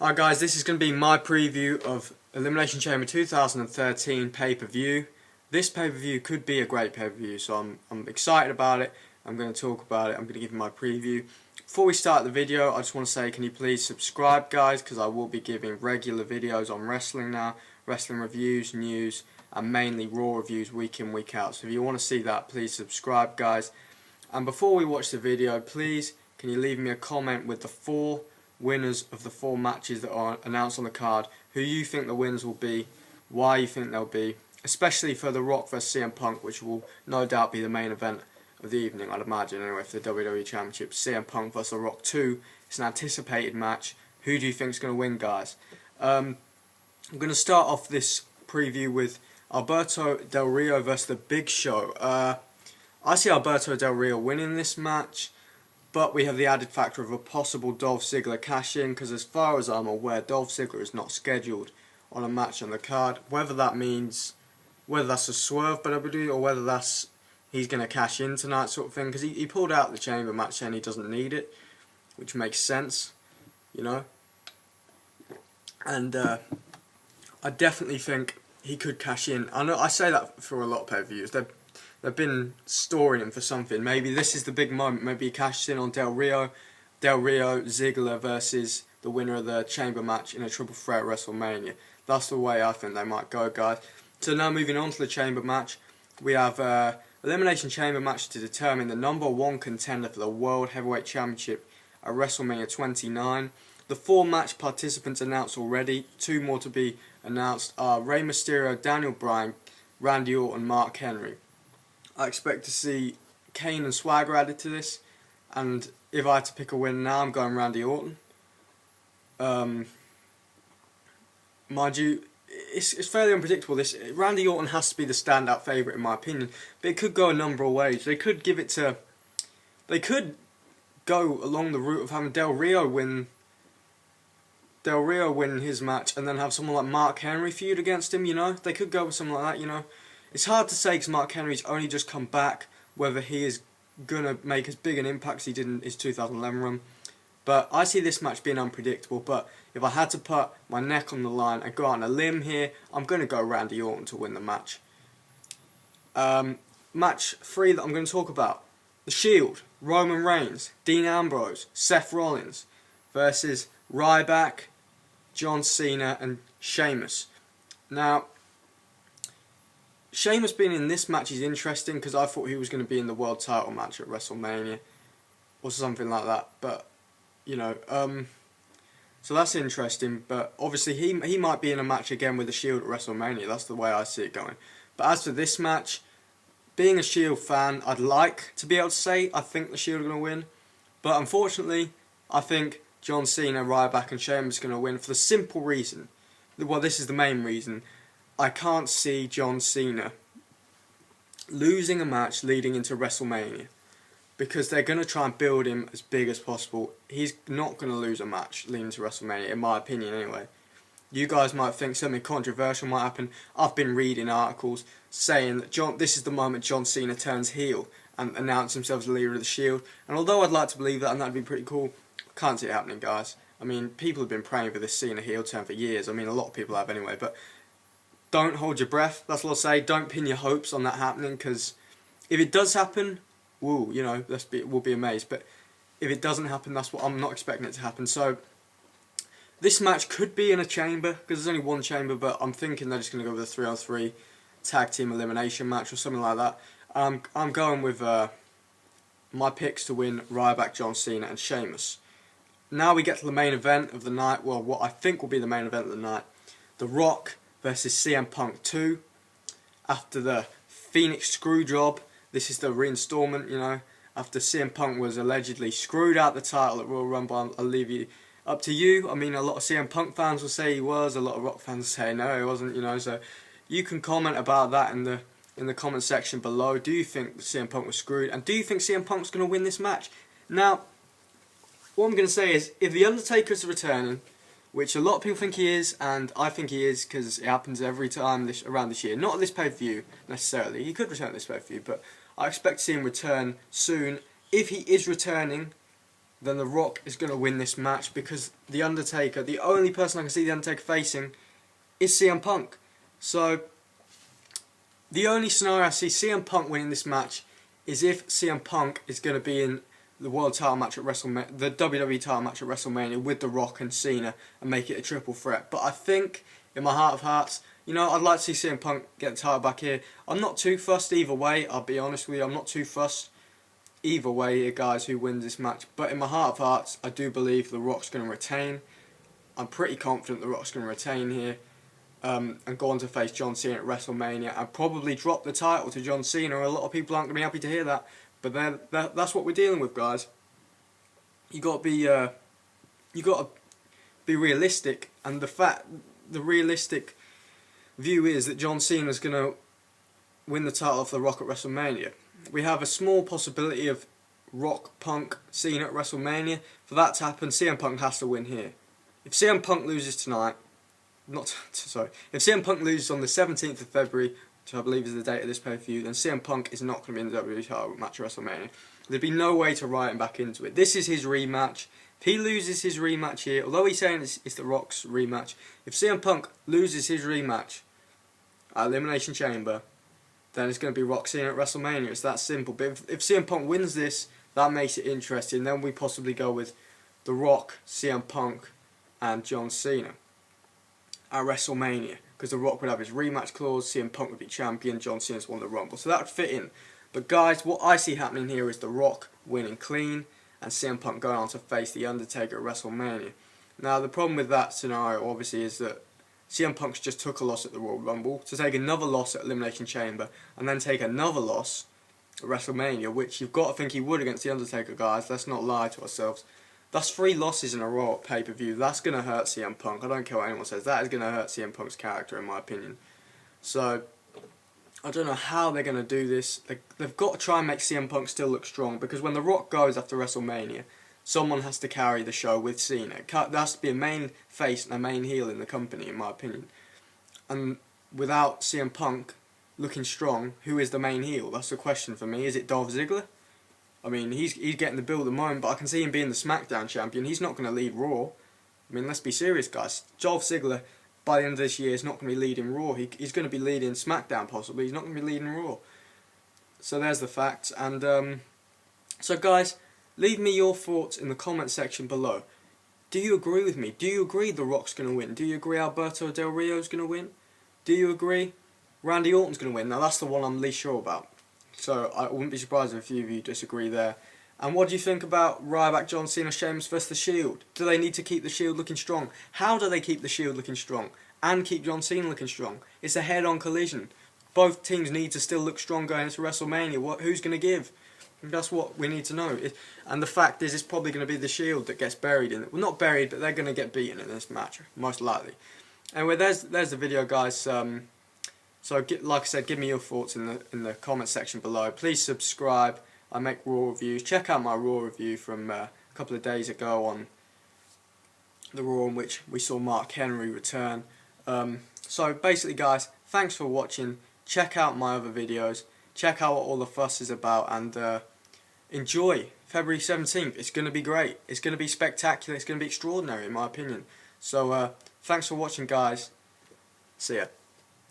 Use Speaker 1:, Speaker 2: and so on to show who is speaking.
Speaker 1: Alright guys, this is going to be my preview of Elimination Chamber 2013 pay-per-view. This pay-per-view could be a great pay-per-view, so I'm excited about it. I'm going to talk about it. I'm going to give you my preview. Before we start the video, I just want to say, can you please subscribe guys, because I will be giving regular videos on wrestling now, wrestling reviews, news, and mainly Raw reviews week in, week out. So if you want to see that, please subscribe guys. And before we watch the video, please, can you leave me a comment with the 4 winners of the 4 matches that are announced on the card, who you think the winners will be, why you think they'll be, especially for The Rock vs CM Punk, which will no doubt be the main event of the evening, I'd imagine, anyway, for the WWE Championship. CM Punk vs The Rock 2, it's an anticipated match. Who do you think is going to win, guys? I'm going to start off this preview with Alberto Del Rio versus The Big Show. I see Alberto Del Rio winning this match, but we have the added factor of a possible Dolph Ziggler cash-in, because as far as I'm aware, Dolph Ziggler is not scheduled on a match on the card. Whether that means, whether that's a swerve by WWE, or whether that's he's going to cash in tonight sort of thing, because he pulled out the Chamber match saying he doesn't need it, which makes sense, you know. And I definitely think he could cash in. I know I say that for a lot of pay-per-views. They've been storing him for something. Maybe this is the big moment. Maybe he cashes in on Del Rio. Del Rio, Ziggler versus the winner of the Chamber match in a triple threat at WrestleMania. That's the way I think they might go, guys. So now moving on to the Chamber match. We have Elimination Chamber match to determine the #1 contender for the World Heavyweight Championship at WrestleMania 29. The 4 match participants announced already. 2 more to be announced are Rey Mysterio, Daniel Bryan, Randy Orton, Mark Henry. I expect to see Kane and Swagger added to this, and if I had to pick a winner now, I'm going Randy Orton. Mind you, it's fairly unpredictable. Randy Orton has to be the standout favourite in my opinion, but it could go a number of ways. They could give it to, they could go along the route of having Del Rio win his match, and then have someone like Mark Henry feud against him. You know, they could go with something like that. You know. It's hard to say because Mark Henry's only just come back, whether he is going to make as big an impact as he did in his 2011 run. But I see this match being unpredictable, but if I had to put my neck on the line and go out on a limb here, I'm going to go Randy Orton to win the match. Match 3 that I'm going to talk about. The Shield, Roman Reigns, Dean Ambrose, Seth Rollins versus Ryback, John Cena and Sheamus. Now, Sheamus being in this match is interesting because I thought he was going to be in the world title match at WrestleMania or something like that, but you know, so that's interesting. But obviously he might be in a match again with the Shield at WrestleMania. That's the way I see it going. But as for this match, being a Shield fan, I'd like to be able to say I think the Shield are going to win, but unfortunately I think John Cena, Ryback and Sheamus are going to win for the simple reason, well, this is the main reason. I can't see John Cena losing a match leading into WrestleMania, because they're going to try and build him as big as possible. He's not going to lose a match leading into WrestleMania, in my opinion anyway. You guys might think something controversial might happen. I've been reading articles saying that this is the moment John Cena turns heel and announces himself as the leader of the Shield. And although I'd like to believe that and that'd be pretty cool, I can't see it happening, guys. I mean, people have been praying for this Cena heel turn for years. I mean, a lot of people have anyway, but don't hold your breath, that's what I'll say. Don't pin your hopes on that happening, because if it does happen, woo, you know, we'll be amazed. But if it doesn't happen, that's what I'm not expecting it to happen. So this match could be in a chamber, because there's only 1 chamber, but I'm thinking they're just going to go with a 3-on-3 tag team elimination match or something like that. I'm going with my picks to win: Ryback, John Cena and Sheamus. Now we get to the main event of the night, well, what I think will be the main event of the night. The Rock versus CM Punk 2. After the Phoenix screw job, this is the reinstallment, you know, after CM Punk was allegedly screwed out the title at Royal Rumble. I'll leave you up to you. I mean, a lot of CM Punk fans will say he was, a lot of Rock fans say no, he wasn't, you know, so you can comment about that in the comment section below. Do you think CM Punk was screwed, and do you think CM Punk's going to win this match? Now, what I'm going to say is, if The Undertaker's returning, which a lot of people think he is, and I think he is because it happens every time around this year. Not at this pay-per-view necessarily. He could return at this pay-per-view, but I expect to see him return soon. If he is returning, then The Rock is going to win this match, because The Undertaker, the only person I can see The Undertaker facing is CM Punk. So the only scenario I see CM Punk winning this match is if CM Punk is going to be in the world title match at WrestleMania, the WWE title match at WrestleMania with The Rock and Cena, and make it a triple threat. But I think, in my heart of hearts, you know, I'd like to see CM Punk get the title back here. I'm not too fussed either way, I'll be honest with you, I'm not too fussed either way here, guys, who wins this match. But in my heart of hearts, I do believe The Rock's going to retain. I'm pretty confident The Rock's going to retain here. And go on to face John Cena at WrestleMania and probably drop the title to John Cena. A lot of people aren't going to be happy to hear that, but then that's what we're dealing with, guys. You got to be realistic, and the realistic view is that John Cena's going to win the title of The Rock at WrestleMania. We have a small possibility of Rock, Punk, Cena at WrestleMania. For that to happen, CM Punk has to win here. If CM Punk loses tonight, if CM Punk loses on the 17th of February, which I believe is the date of this pay-per-view, then CM Punk is not going to be in the WWE title match at WrestleMania. There'd be no way to write him back into it. This is his rematch. If he loses his rematch here, although he's saying it's The Rock's rematch, if CM Punk loses his rematch at Elimination Chamber, then it's going to be Rock Cena at WrestleMania. It's that simple. But if CM Punk wins this, that makes it interesting. Then we possibly go with The Rock, CM Punk, and John Cena at WrestleMania, because The Rock would have his rematch clause, CM Punk would be champion, John Cena's won the Rumble, so that would fit in. But guys, what I see happening here is The Rock winning clean and CM Punk going on to face The Undertaker at WrestleMania. Now the problem with that scenario obviously is that CM Punk's just took a loss at the Royal Rumble, to take another loss at Elimination Chamber and then take another loss at WrestleMania, which you've got to think he would against The Undertaker, guys. Let's not lie to ourselves. That's 3 losses in a row at pay-per-view. That's going to hurt CM Punk. I don't care what anyone says. That is going to hurt CM Punk's character, in my opinion. So, I don't know how they're going to do this. They've got to try and make CM Punk still look strong, because when The Rock goes after WrestleMania, someone has to carry the show with Cena. There has to be a main face and a main heel in the company, in my opinion. And without CM Punk looking strong, who is the main heel? That's the question for me. Is it Dolph Ziggler? I mean, he's getting the build at the moment, but I can see him being the SmackDown champion. He's not going to lead Raw. I mean, let's be serious, guys. Dolph Ziggler, by the end of this year, is not going to be leading Raw. He's going to be leading SmackDown, possibly. He's not going to be leading Raw. So there's the facts. And so, guys, leave me your thoughts in the comment section below. Do you agree with me? Do you agree The Rock's going to win? Do you agree Alberto Del Rio's going to win? Do you agree Randy Orton's going to win? Now, that's the one I'm least sure about. So I wouldn't be surprised if a few of you disagree there. And what do you think about Ryback, John Cena, Sheamus versus The Shield? Do they need to keep The Shield looking strong? How do they keep The Shield looking strong and keep John Cena looking strong? It's a head-on collision. Both teams need to still look strong going into WrestleMania. Who's going to give? That's what we need to know. And the fact is, it's probably going to be The Shield that gets buried in it. Well, not buried, but they're going to get beaten in this match, most likely. Anyway, there's the video, guys. So, like I said, give me your thoughts in the comment section below. Please subscribe. I make Raw reviews. Check out my Raw review from a couple of days ago on the Raw in which we saw Mark Henry return. So basically, guys, thanks for watching. Check out my other videos. Check out what all the fuss is about, and enjoy February 17th. It's going to be great. It's going to be spectacular. It's going to be extraordinary, in my opinion. So thanks for watching, guys. See ya.